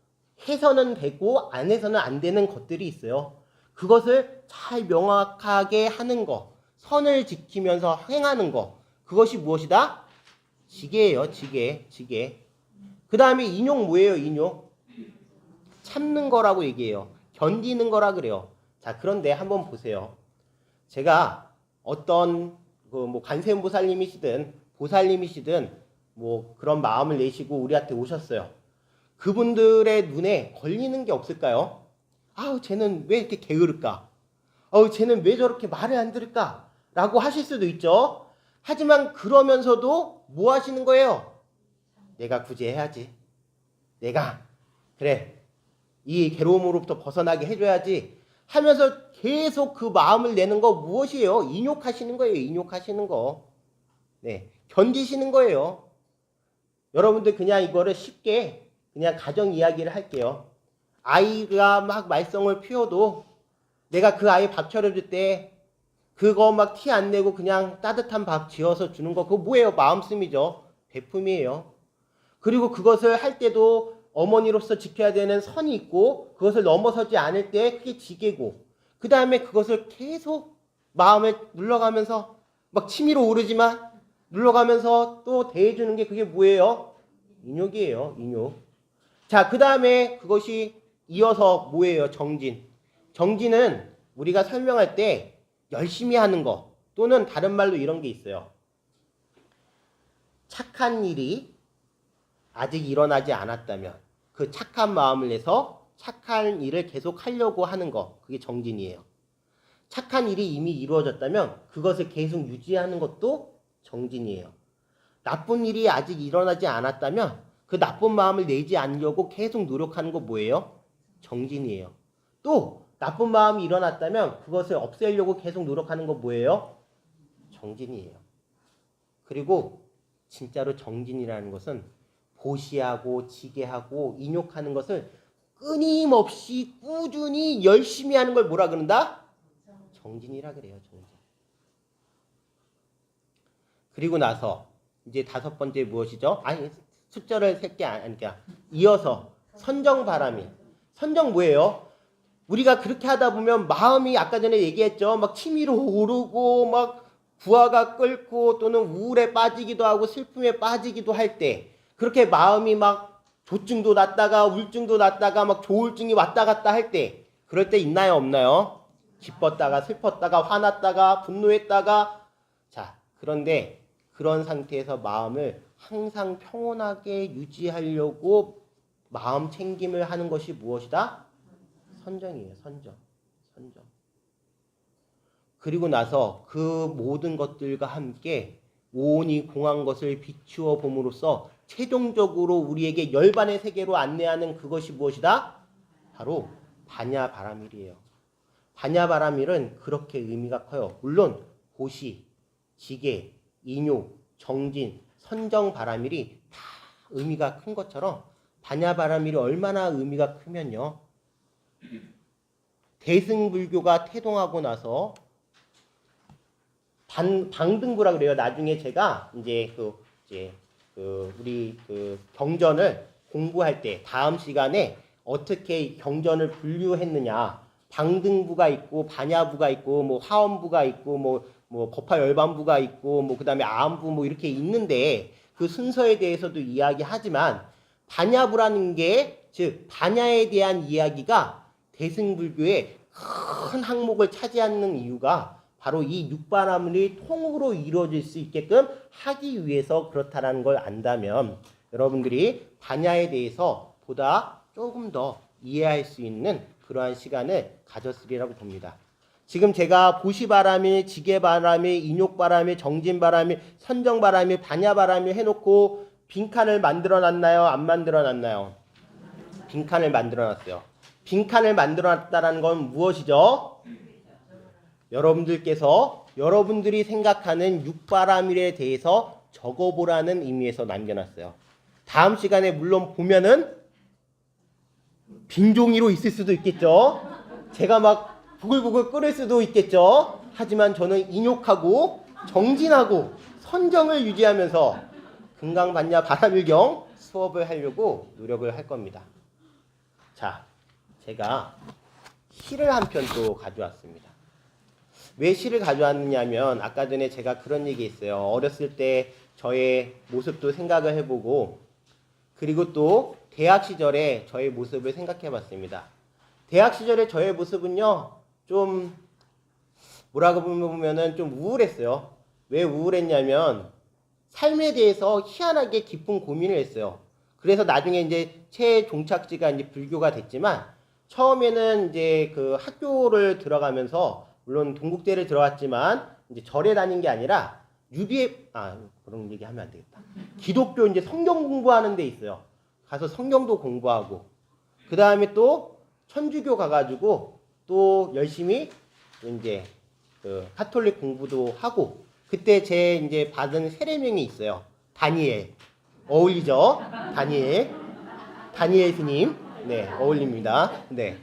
해서는 되고 안 해서는 안 되는 것들이 있어요. 그것을 잘 명확하게 하는 거, 선을 지키면서 행하는 거, 그것이 무엇이다? 지게예요. 지게. 그 다음에 인욕 뭐예요? 인욕. 참는 거라고 얘기해요. 견디는 거라 그래요. 자, 그런데 한번 보세요. 제가 어떤 뭐 관세음보살님이시든 보살님이시든 뭐 그런 마음을 내시고 우리한테 오셨어요. 그분들의 눈에 걸리는 게 없을까요? 아우, 쟤는 왜 이렇게 게으를까? 아우, 쟤는 왜 저렇게 말을 안 들을까? 라고 하실 수도 있죠. 하지만 그러면서도 뭐 하시는 거예요? 내가 구제해야지. 내가 그래, 이 괴로움으로부터 벗어나게 해줘야지 하면서 계속 그 마음을 내는 거 무엇이에요? 인욕하시는 거예요. 인욕하시는 거. 네, 견디시는 거예요. 여러분들 그냥 이거를 쉽게 그냥 가정 이야기를 할게요. 아이가 막 말썽을 피워도 내가 그 아이 밥 차려줄 때 그거 막 티 안 내고 그냥 따뜻한 밥 지어서 주는 거, 그거 뭐예요? 마음씀이죠. 베품이에요. 그리고 그것을 할 때도 어머니로서 지켜야 되는 선이 있고 그것을 넘어서지 않을 때 그게 지게고, 그 다음에 그것을 계속 마음에 눌러가면서 막 치밀어 오르지만 눌러가면서 또 대해주는 게 그게 뭐예요? 인욕이에요. 인욕. 자, 그 다음에 그것이 이어서 뭐예요? 정진. 정진은 우리가 설명할 때 열심히 하는 거, 또는 다른 말로 이런 게 있어요. 착한 일이 아직 일어나지 않았다면 그 착한 마음을 내서 착한 일을 계속 하려고 하는 거, 그게 정진이에요. 착한 일이 이미 이루어졌다면 그것을 계속 유지하는 것도 정진이에요. 나쁜 일이 아직 일어나지 않았다면 그 나쁜 마음을 내지 않으려고 계속 노력하는 거 뭐예요? 정진이에요. 또 나쁜 마음이 일어났다면 그것을 없애려고 계속 노력하는 거 뭐예요? 정진이에요. 그리고 진짜로 정진이라는 것은 보시하고 지게하고 인욕하는 것을 끊임없이 꾸준히 열심히 하는 걸 뭐라 그런다? 정진이라 그래요. 정진. 그리고 나서 이제 5번째 무엇이죠? 아니, 숫자를 셀게 아니니까 이어서 선정바람이. 선정 뭐예요? 우리가 그렇게 하다 보면 마음이 아까 전에 얘기했죠. 막 치밀어 오르고 막 부하가 끓고 또는 우울에 빠지기도 하고 슬픔에 빠지기도 할 때, 그렇게 마음이 막 조증도 났다가 우울증도 났다가 막 조울증이 왔다 갔다 할 때, 그럴 때 있나요? 없나요? 기뻤다가 슬펐다가 화났다가 분노했다가. 자, 그런데 그런 상태에서 마음을 항상 평온하게 유지하려고 마음 챙김을 하는 것이 무엇이다? 선정이에요. 선정. 그리고 나서 그 모든 것들과 함께 오온이 공한 것을 비추어 봄으로써 최종적으로 우리에게 열반의 세계로 안내하는 그것이 무엇이다? 바로 반야바라밀이에요. 반야바라밀은 그렇게 의미가 커요. 물론 보시, 지게, 인욕, 정진, 선정바라밀이 다 의미가 큰 것처럼 반야바라밀이 얼마나 의미가 크면요, 대승불교가 태동하고 나서 방등부라 그래요. 나중에 제가 이제 우리 경전을 공부할 때 다음 시간에 어떻게 경전을 분류했느냐, 방등부가 있고 반야부가 있고 뭐 화엄부가 있고 뭐 법화열반부가 있고 뭐 그다음에 아함부 뭐 이렇게 있는데 그 순서에 대해서도 이야기하지만 반야부라는 게, 즉 반야에 대한 이야기가 대승불교의 큰 항목을 차지하는 이유가 바로 이 육바라밀이 통으로 이루어질 수 있게끔 하기 위해서 그렇다라는 걸 안다면 여러분들이 반야에 대해서 보다 조금 더 이해할 수 있는 그러한 시간을 가졌으리라고 봅니다. 지금 제가 보시바라밀, 지게바라밀, 인욕바라밀, 정진바라밀, 선정바라밀, 반야바라밀 해놓고 빈칸을 만들어놨나요? 안 만들어놨나요? 빈칸을 만들어놨어요. 빈칸을 만들어놨다는 건 무엇이죠? 여러분들께서 여러분들이 생각하는 육바라밀에 대해서 적어보라는 의미에서 남겨놨어요. 다음 시간에 물론 보면은 빈종이로 있을 수도 있겠죠. 제가 막 부글부글 끓을 수도 있겠죠. 하지만 저는 인욕하고 정진하고 선정을 유지하면서 금강반야 바라밀경 수업을 하려고 노력을 할 겁니다. 자, 제가 시를 한 편 또 가져왔습니다. 왜 시를 가져왔냐면 아까 전에 제가 그런 얘기 했어요. 어렸을 때 저의 모습도 생각을 해보고 그리고 또 대학 시절에 저의 모습을 생각해 봤습니다. 대학 시절에 저의 모습은요, 좀 뭐라고 보면은 좀 우울했어요. 왜 우울했냐면 삶에 대해서 희한하게 깊은 고민을 했어요. 그래서 나중에 이제 최종착지가 이제 불교가 됐지만 처음에는 이제 그 학교를 들어가면서 물론 동국대를 들어갔지만 이제 절에 다닌 게 아니라 그런 얘기 하면 안 되겠다. 기독교 이제 성경 공부하는 데 있어요. 가서 성경도 공부하고 그 다음에 또 천주교 가가지고 또 열심히 이제 그 카톨릭 공부도 하고 그때 제 이제 받은 세례명이 있어요. 다니엘. 어울리죠? 다니엘 스님. 네, 어울립니다. 네.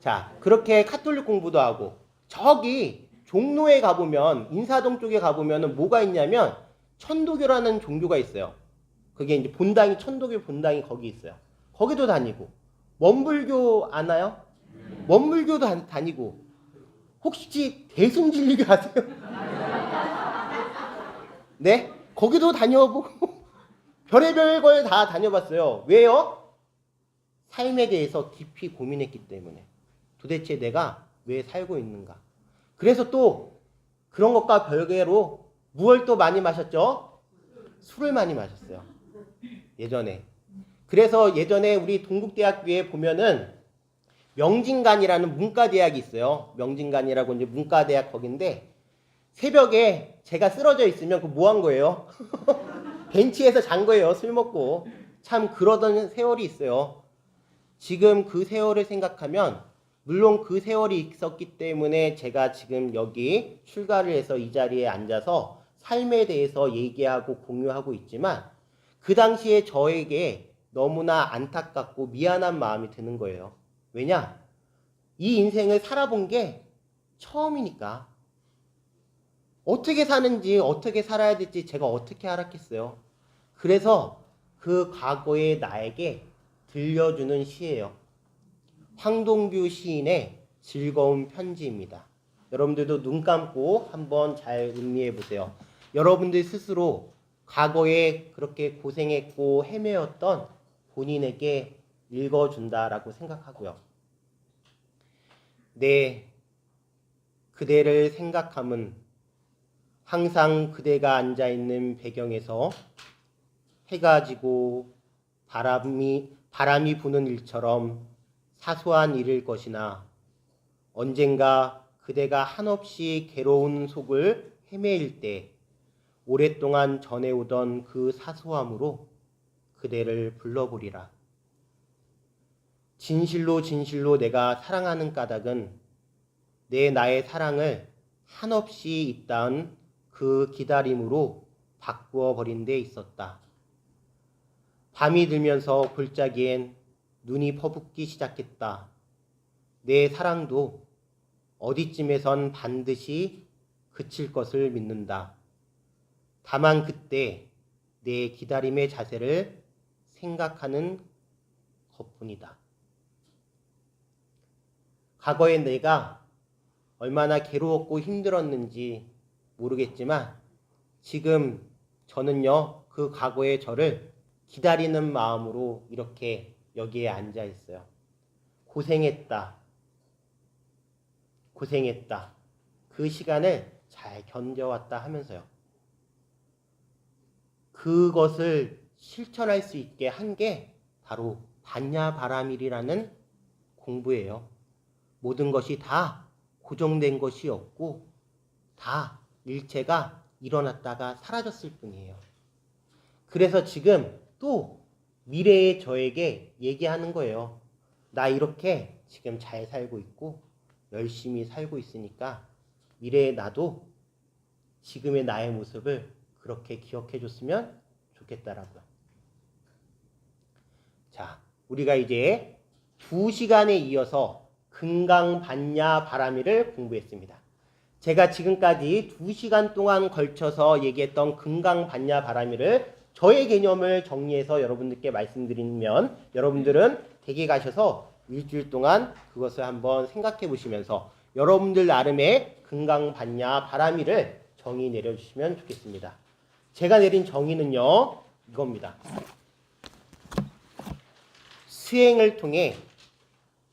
자, 그렇게 카톨릭 공부도 하고 저기 종로에 가보면 인사동 쪽에 가보면은 뭐가 있냐면 천도교라는 종교가 있어요. 그게 이제 본당이 천도교 본당이 거기 있어요. 거기도 다니고 원불교 아나요? 원불교도 다니고 혹시 대승진리교 아세요? 네? 거기도 다녀보고 별의별 걸 다 다녀봤어요. 왜요? 삶에 대해서 깊이 고민했기 때문에. 도대체 내가 왜 살고 있는가? 그래서 또 그런 것과 별개로 무엇을 또 많이 마셨죠? 술을 많이 마셨어요. 예전에. 그래서 예전에 우리 동국대학교에 보면은 명진관이라는 문과대학이 있어요. 명진관이라고 이제 문과대학 거긴데 새벽에 제가 쓰러져 있으면 그 뭐 한 거예요? 벤치에서 잔 거예요. 술 먹고. 참 그러던 세월이 있어요. 지금 그 세월을 생각하면 물론 그 세월이 있었기 때문에 제가 지금 여기 출가를 해서 이 자리에 앉아서 삶에 대해서 얘기하고 공유하고 있지만 그 당시에 저에게 너무나 안타깝고 미안한 마음이 드는 거예요. 왜냐? 이 인생을 살아본 게 처음이니까. 어떻게 사는지 어떻게 살아야 될지 제가 어떻게 알았겠어요. 그래서 그 과거의 나에게 들려주는 시예요. 황동규 시인의 즐거운 편지입니다. 여러분들도 눈 감고 한번 잘 음미해 보세요. 여러분들 스스로 과거에 그렇게 고생했고 헤매었던 본인에게 읽어준다라고 생각하고요. 네, 그대를 생각함은 항상 그대가 앉아있는 배경에서 해가 지고 바람이 부는 일처럼 사소한 일일 것이나 언젠가 그대가 한없이 괴로운 속을 헤매일 때 오랫동안 전해오던 그 사소함으로 그대를 불러보리라. 진실로 진실로 내가 사랑하는 까닭은 나의 사랑을 한없이 있다은 그 기다림으로 바꾸어 버린 데 있었다. 밤이 들면서 골짜기엔 눈이 퍼붓기 시작했다. 내 사랑도 어디쯤에선 반드시 그칠 것을 믿는다. 다만 그때 내 기다림의 자세를 생각하는 것뿐이다. 과거의 내가 얼마나 괴로웠고 힘들었는지 모르겠지만 지금 저는요, 그 과거의 저를 기다리는 마음으로 이렇게 여기에 앉아 있어요. 고생했다. 그 시간을 잘 견뎌왔다 하면서요. 그것을 실천할 수 있게 한 게 바로 반야바라밀이라는 공부예요. 모든 것이 다 고정된 것이 없고 다 일체가 일어났다가 사라졌을 뿐이에요. 그래서 지금 또 미래의 저에게 얘기하는 거예요. 나 이렇게 지금 잘 살고 있고 열심히 살고 있으니까 미래의 나도 지금의 나의 모습을 그렇게 기억해 줬으면 좋겠다라고요. 자, 우리가 이제 2시간에 이어서 금강반야 바라밀을 공부했습니다. 제가 지금까지 2시간 동안 걸쳐서 얘기했던 금강반야 바라밀을 저의 개념을 정리해서 여러분들께 말씀드리면 여러분들은 댁에 가셔서 일주일 동안 그것을 한번 생각해 보시면서 여러분들 나름의 금강 받냐 바람이를 정의 내려주시면 좋겠습니다. 제가 내린 정의는요 이겁니다. 수행을 통해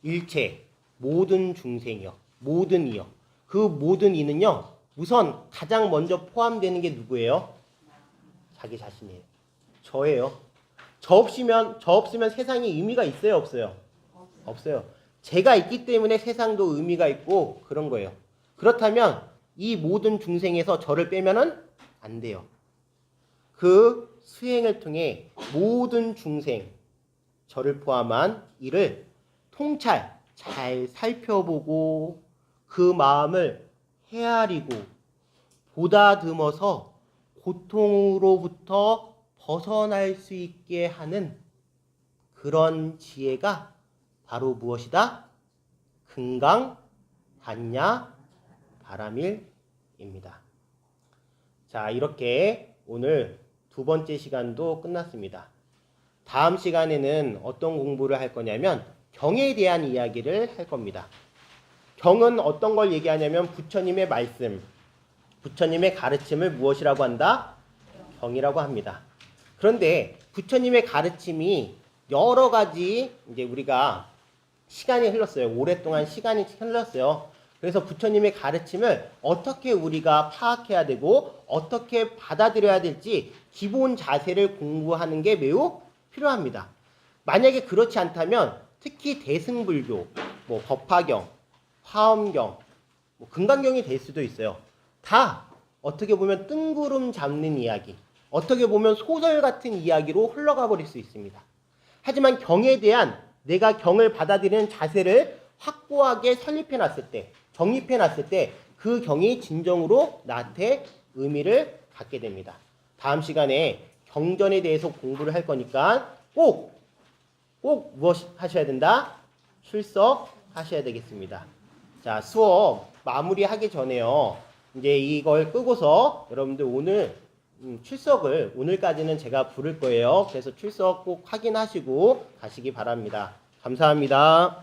일체 모든 중생이요 모든 이요 그 모든 이는요 우선 가장 먼저 포함되는 게 누구예요? 자기 자신이에요. 저예요. 저 없으면 세상에 의미가 있어요 없어요? 없어요. 제가 있기 때문에 세상도 의미가 있고 그런 거예요. 그렇다면 이 모든 중생에서 저를 빼면은 안 돼요. 그 수행을 통해 모든 중생 저를 포함한 이를 통찰 잘 살펴보고 그 마음을 헤아리고 보다듬어서 고통으로부터 벗어날 수 있게 하는 그런 지혜가 바로 무엇이다? 금강 받냐 바람일입니다. 자, 이렇게 오늘 두 번째 시간도 끝났습니다. 다음 시간에는 어떤 공부를 할 거냐면 경에 대한 이야기를 할 겁니다. 경은 어떤 걸 얘기하냐면 부처님의 말씀, 부처님의 가르침을 무엇이라고 한다? 경이라고 합니다. 그런데 부처님의 가르침이 여러 가지 이제 우리가 시간이 흘렀어요. 오랫동안 시간이 흘렀어요. 그래서 부처님의 가르침을 어떻게 우리가 파악해야 되고 어떻게 받아들여야 될지 기본 자세를 공부하는 게 매우 필요합니다. 만약에 그렇지 않다면 특히 대승불교, 법화경, 화엄경, 금강경이 될 수도 있어요. 다 어떻게 보면 뜬구름 잡는 이야기, 어떻게 보면 소설 같은 이야기로 흘러가 버릴 수 있습니다. 하지만 경에 대한 내가 경을 받아들이는 자세를 확고하게 설립해 놨을 때, 정립해 놨을 때 그 경이 진정으로 나한테 의미를 갖게 됩니다. 다음 시간에 경전에 대해서 공부를 할 거니까 꼭 무엇 하셔야 된다? 출석하셔야 되겠습니다. 자, 수업 마무리하기 전에요. 이제 이걸 끄고서 여러분들 오늘 출석을 오늘까지는 제가 부를 거예요. 그래서 출석 꼭 확인하시고 가시기 바랍니다. 감사합니다.